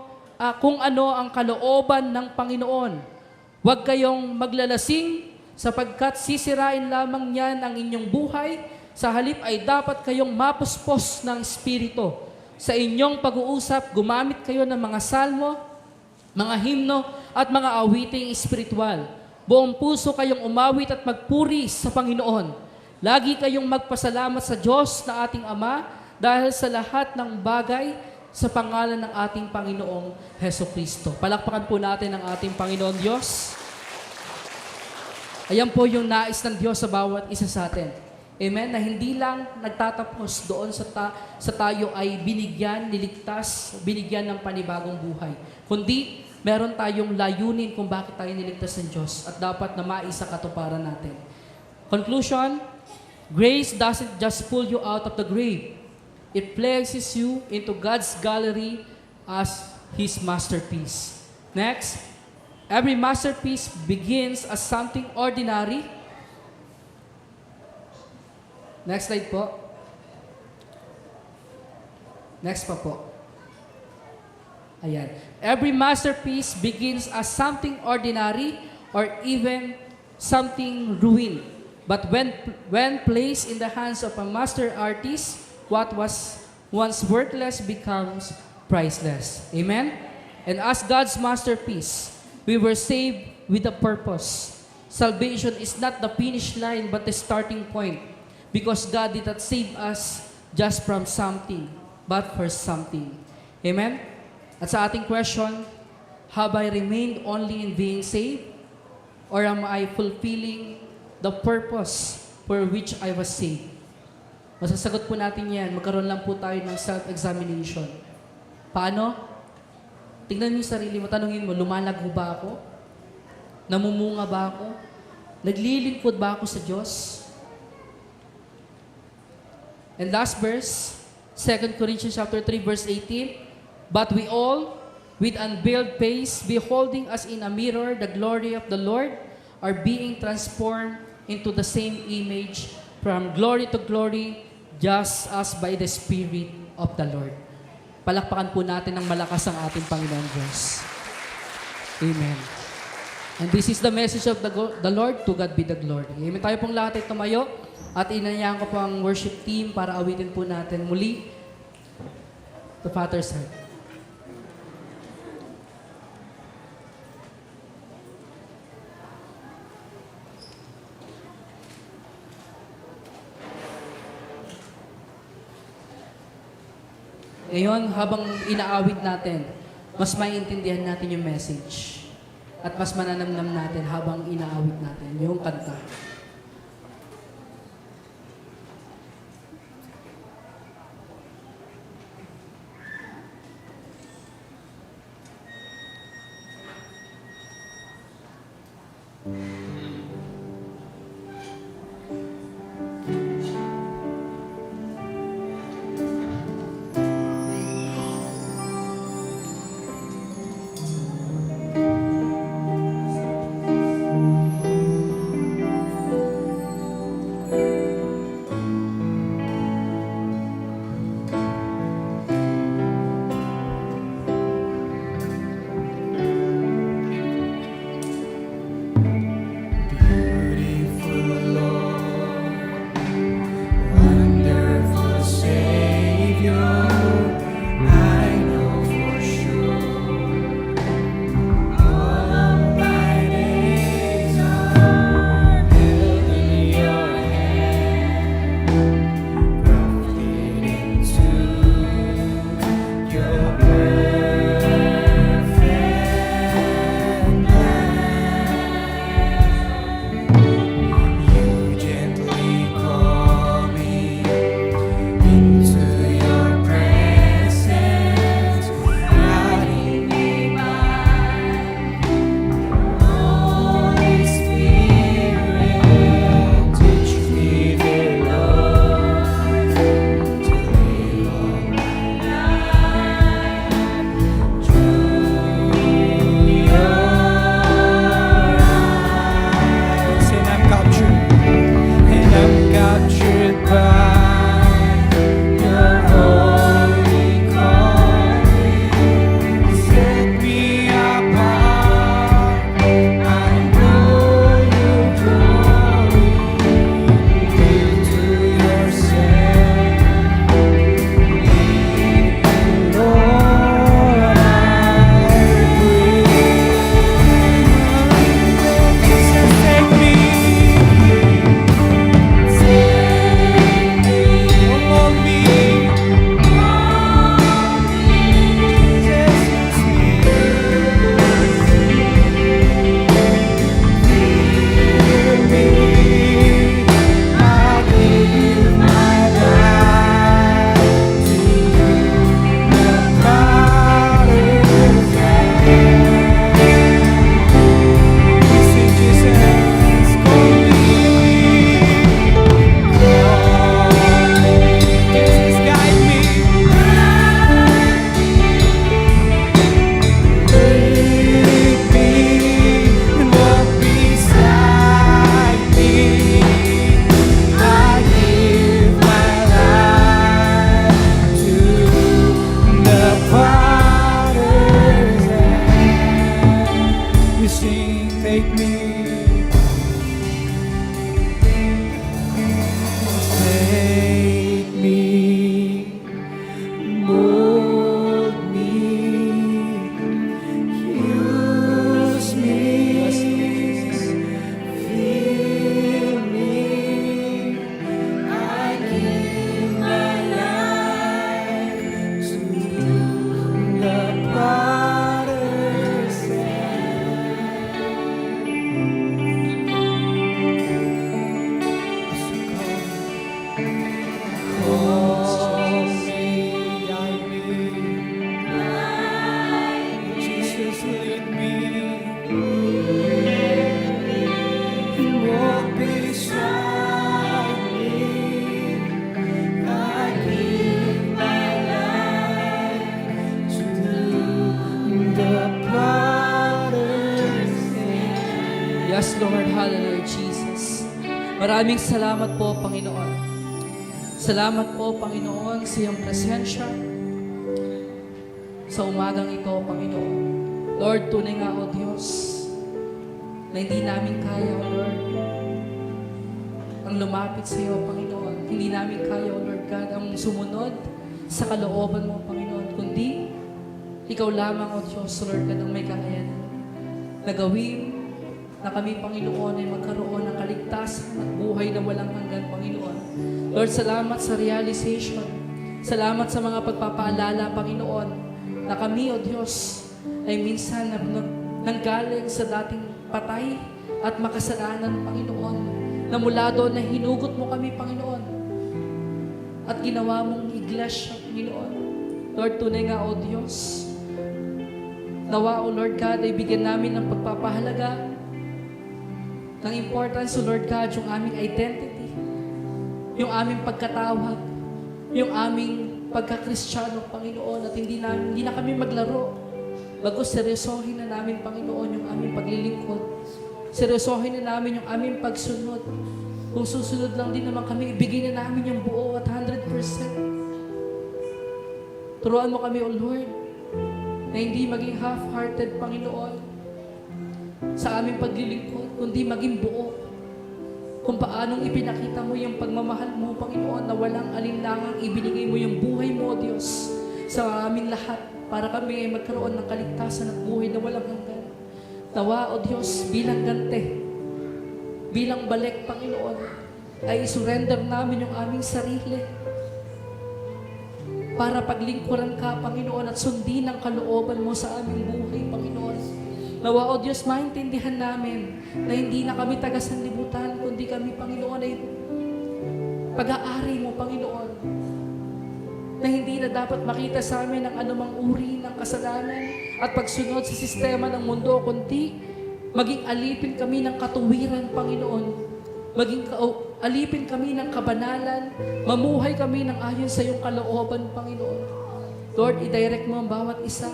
kung ano ang kalooban ng Panginoon. Huwag kayong maglalasing, sapagkat sisirain lamang niyan ang inyong buhay. Sa halip ay dapat kayong mapuspos ng Espiritu. Sa inyong pag-uusap, gumamit kayo ng mga salmo, mga himno, at mga awiting espiritual. Buong puso kayong umawit at magpuri sa Panginoon. Lagi kayong magpasalamat sa Diyos na ating Ama dahil sa lahat ng bagay sa pangalan ng ating Panginoong Hesukristo. Palakpakan po natin ang ating Panginoon Diyos. Ayan po yung nais ng Diyos sa bawat isa sa atin. Amen? Na hindi lang nagtatapos doon sa tayo ay binigyan, niligtas, binigyan ng panibagong buhay. Kundi, meron tayong layunin kung bakit tayo niligtas ng Diyos at dapat na maisa katuparan natin. Conclusion, grace doesn't just pull you out of the grave. It places you into God's gallery as His masterpiece. Next, every masterpiece begins as something ordinary. Next slide po. Next pa po. Ayan. Every masterpiece begins as something ordinary or even something ruined. But when placed in the hands of a master artist, what was once worthless becomes priceless. Amen? And as God's masterpiece, we were saved with a purpose. Salvation is not the finish line but the starting point. Because God did not save us just from something, but for something. Amen? At sa ating question, have I remained only in being saved? Or am I fulfilling the purpose for which I was saved? Masasagot po natin yan. Magkaroon lang po tayo ng self-examination. Paano? Tingnan mo yung sarili mo. Tanungin mo, lumalago ba ako? Namumunga ba ako? Naglilingkod ba ako sa Diyos? And last verse, 2 Corinthians chapter 3, verse 18, but we all, with unveiled face, beholding as in a mirror the glory of the Lord, are being transformed into the same image from glory to glory, just as by the Spirit of the Lord. Palakpakan po natin ng malakas ang ating Panginoon Diyos. Amen. And this is the message of the Lord. To God be the glory. Amen. Tayo pong lahat ay tumayo. At inanyahan ko po ang worship team para awitin po natin muli the Father's heart. Ngayon, habang inaawit natin, mas maiintindihan natin yung message. At mas mananamnam natin habang inaawit natin yung kanta. Yes, Lord. Hallelujah, Jesus. Maraming salamat po, Panginoon. Salamat po, Panginoon, sa iyong presensya sa umagang ito, Panginoon. Lord, tunay nga, O Diyos, na hindi namin kaya, O Lord, ang lumapit sa iyo, Panginoon. Hindi namin kaya, O Lord God, ang sumunod sa kalooban mo, Panginoon, kundi ikaw lamang, O Diyos, Lord God, ang may kakayanan na gawin na kami, Panginoon, ay magkaroon ng kaligtasan at buhay na walang hanggan, Panginoon. Lord, salamat sa realization Salamat sa mga pagpapaalala, Panginoon, na kami, O Diyos, ay minsan nanggaling sa dating patay at makasalanan, Panginoon, na mula doon na hinugot mo kami, Panginoon, at ginawa mong iglesia, Panginoon. Lord, tunay nga, O Diyos, nawa, O Lord God, ay bigyan namin ng pagpapahalaga, ng importance, O Lord God, yung aming identity, yung aming pagkatawag, yung aming pagkakristyano, Panginoon, at hindi na kami maglaro. Bagos seryosohin na namin, Panginoon, yung aming paglilingkod. Seryosohin na namin yung aming pagsunod. Kung susunod lang din naman kami, ibigay na namin yung buo at 100%. Turuan mo kami, O Lord, na hindi maging half-hearted, Panginoon, sa aming paglilingkod, kundi maging buo. Kung paanong ipinakita mo yung pagmamahal mo, Panginoon, na walang alinlangang ibinigay mo yung buhay mo, Diyos, sa amin lahat, para kami ay magkaroon ng kaligtasan at buhay na walang hanggan. Nawa, O Diyos, bilang gante, bilang balik, Panginoon, ay surrender namin yung aming sarili para paglingkuran ka, Panginoon, at sundin ang kalooban mo sa aming buhay, Panginoon. Nawa, O Diyos, maintindihan namin na hindi na kami taga-sanlibutan, kundi kami, Panginoon, ay pag-aari mo, Panginoon, na hindi na dapat makita sa amin ang anumang uri ng kasalanan at pagsunod sa sistema ng mundo, kundi maging alipin kami ng katuwiran, Panginoon. Maging alipin kami ng kabanalan, mamuhay kami ng ayon sa iyong kalooban, Panginoon. Lord, i-direct mo ang bawat isa.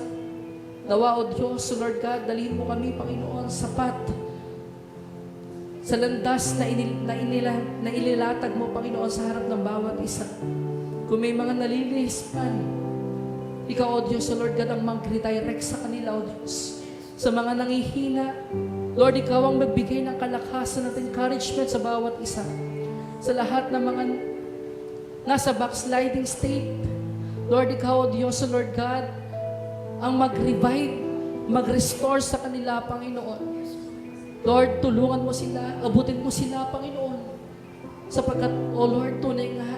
Nawa, O Diyos, Lord God, dalhin mo kami, Panginoon, sapat sa landas na inilatag mo, Panginoon, sa harap ng bawat isa. Kung may mga nalilis man, Ikaw, O Diyos, Lord God, ang mag-redirect sa kanila, O Diyos. Sa mga nangihina, Lord, Ikaw ang magbigay ng kalakasan at encouragement sa bawat isa. Sa lahat ng mga nasa backsliding state, Lord, Ikaw, O Diyos, Lord God, ang mag-revive, mag-restore sa kanila, Panginoon. Lord, tulungan mo sila, abutin mo sila, Panginoon. Sapagkat, O Lord, tunay nga,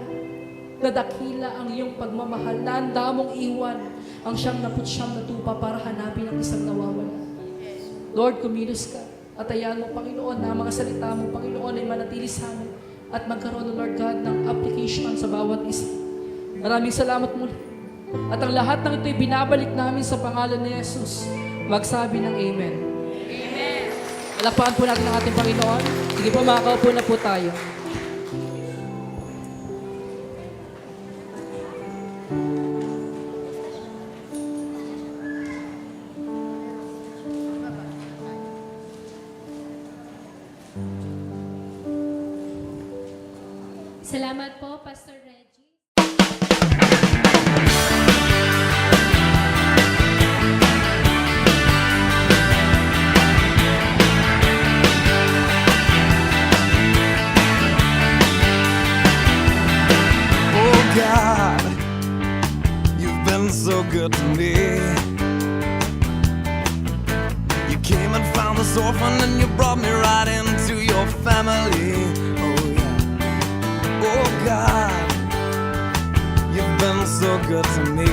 na dakila ang iyong pagmamahal, na handa mong iwan ang 99 na tupa para hanapin ang isang nawawala. Lord, kumilos ka at ayan mo, Panginoon, na mga salita mo, Panginoon, ay manatili sa amin at magkaroon, Lord God, ng application sa bawat isa. Maraming salamat muli. At ang lahat ng ito'y binabalik namin sa pangalan ni Jesus. Magsabi ng Amen. Amen. Palakpakan po natin ang ating Panginoon. Sige po, makakaupo na po tayo. Salamat po, Pastor Reggie. Oh God, you've been so good to me. You came and found this orphan and you brought me right into your family. Oh God, you've been so good to me.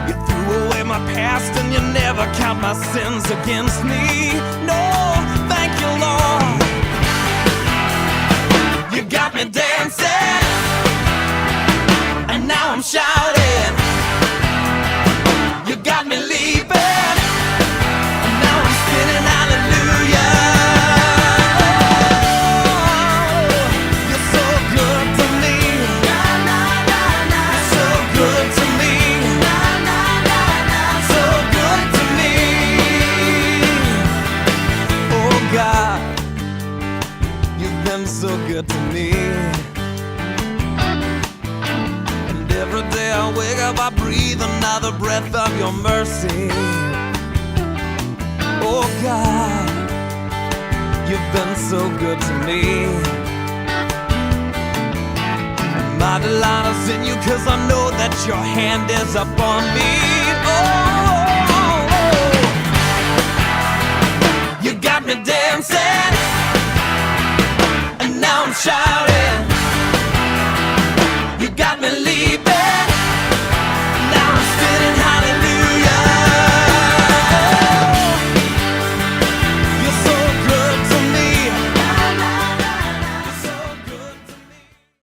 You threw away my past and you never count my sins against me. No, thank you, Lord. You got me dancing, and now I'm shouting. You got me leaping, and now I'm spinning hallelujah. So good to me. And every day I wake up, I breathe another breath of your mercy. Oh God, you've been so good to me. And my delight is in you, 'cause I know that your hand is upon me. Oh